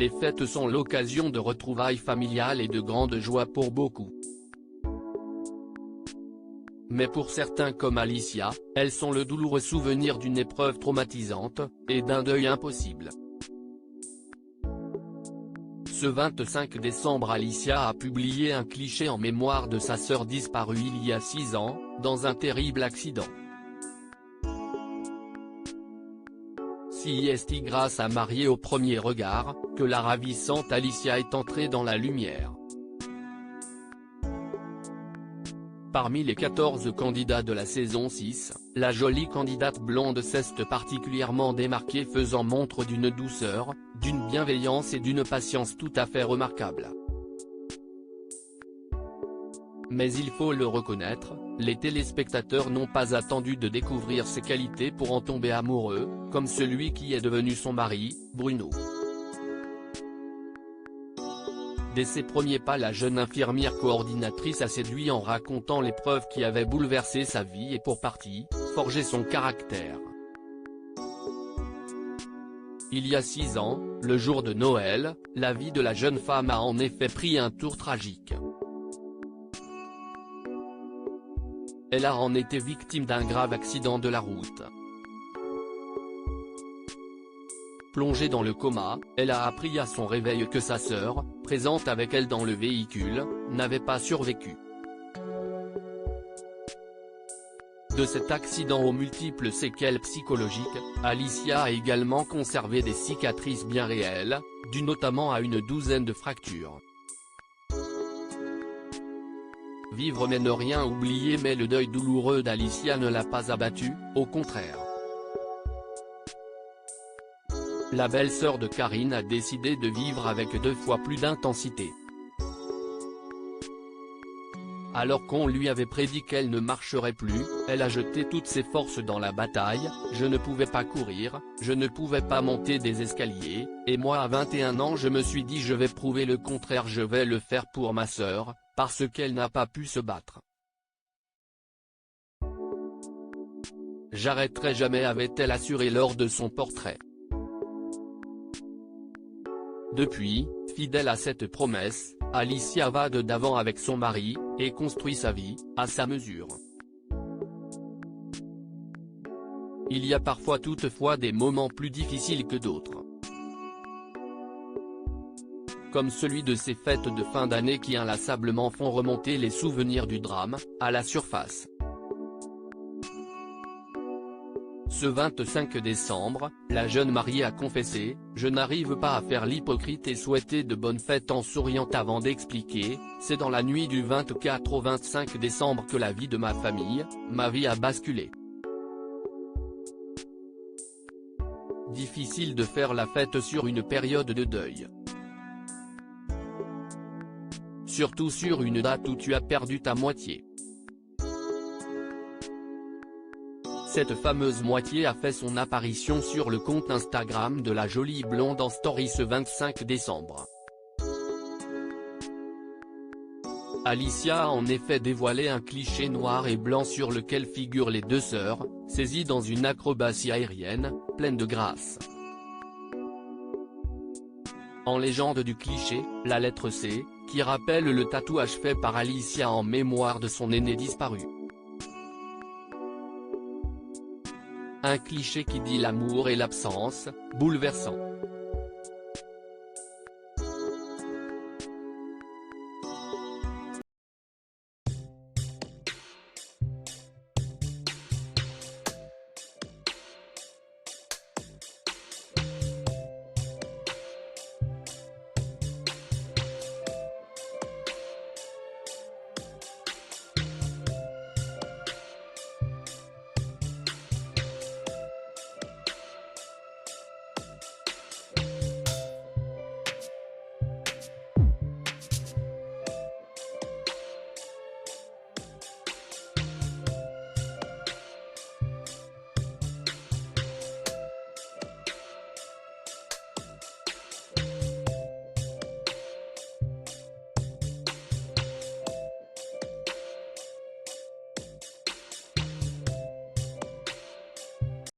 les fêtes sont l'occasion de retrouvailles familiales et de grande joie pour beaucoup. Mais pour certains comme Alicia, elles sont le douloureux souvenir d'une épreuve traumatisante, et d'un deuil impossible. Ce 25 décembre, Alicia a publié un cliché en mémoire de sa sœur disparue il y a 6 ans, dans un terrible accident. C'est grâce à Mariée au premier regard, que la ravissante Alicia est entrée dans la lumière. Parmi les 14 candidats de la saison 6, la jolie candidate blonde s'est particulièrement démarquée, faisant montre d'une douceur, d'une bienveillance et d'une patience tout à fait remarquables. Mais il faut le reconnaître, les téléspectateurs n'ont pas attendu de découvrir ses qualités pour en tomber amoureux, comme celui qui est devenu son mari, Bruno. Dès ses premiers pas, la jeune infirmière coordinatrice a séduit en racontant l'épreuve qui avait bouleversé sa vie et pour partie, forgé son caractère. Il y a 6 ans, le jour de Noël, la vie de la jeune femme a en effet pris un tour tragique. Elle a en été victime d'un grave accident de la route. Plongée dans le coma, elle a appris à son réveil que sa sœur, présente avec elle dans le véhicule, n'avait pas survécu. De cet accident aux multiples séquelles psychologiques, Alicia a également conservé des cicatrices bien réelles, dues notamment à une douzaine de fractures. Vivre mais ne rien oublier, mais le deuil douloureux d'Alicia ne l'a pas abattue, au contraire. La belle-sœur de Karine a décidé de vivre avec 2 fois plus d'intensité. Alors qu'on lui avait prédit qu'elle ne marcherait plus, elle a jeté toutes ses forces dans la bataille. Je ne pouvais pas courir, je ne pouvais pas monter des escaliers, et moi à 21 ans je me suis dit je vais prouver le contraire, je vais le faire pour ma sœur, parce qu'elle n'a pas pu se battre. J'arrêterai jamais, avait-elle assuré lors de son portrait. Depuis, fidèle à cette promesse, Alicia va de l'avant avec son mari, et construit sa vie, à sa mesure. Il y a parfois toutefois des moments plus difficiles que d'autres. Comme celui de ces fêtes de fin d'année qui inlassablement font remonter les souvenirs du drame, à la surface. Ce 25 décembre, la jeune mariée a confessé « Je n'arrive pas à faire l'hypocrite et souhaiter de bonnes fêtes » en souriant avant d'expliquer « C'est dans la nuit du 24 au 25 décembre que la vie de ma famille, ma vie a basculé. Difficile de faire la fête sur une période de deuil. Surtout sur une date où tu as perdu ta moitié. » Cette fameuse moitié a fait son apparition sur le compte Instagram de la jolie blonde en story ce 25 décembre. Alicia a en effet dévoilé un cliché noir et blanc sur lequel figurent les 2 sœurs, saisies dans une acrobatie aérienne, pleine de grâce. En légende du cliché, la lettre C, qui rappelle le tatouage fait par Alicia en mémoire de son aîné disparu. Un cliché qui dit l'amour et l'absence, bouleversant.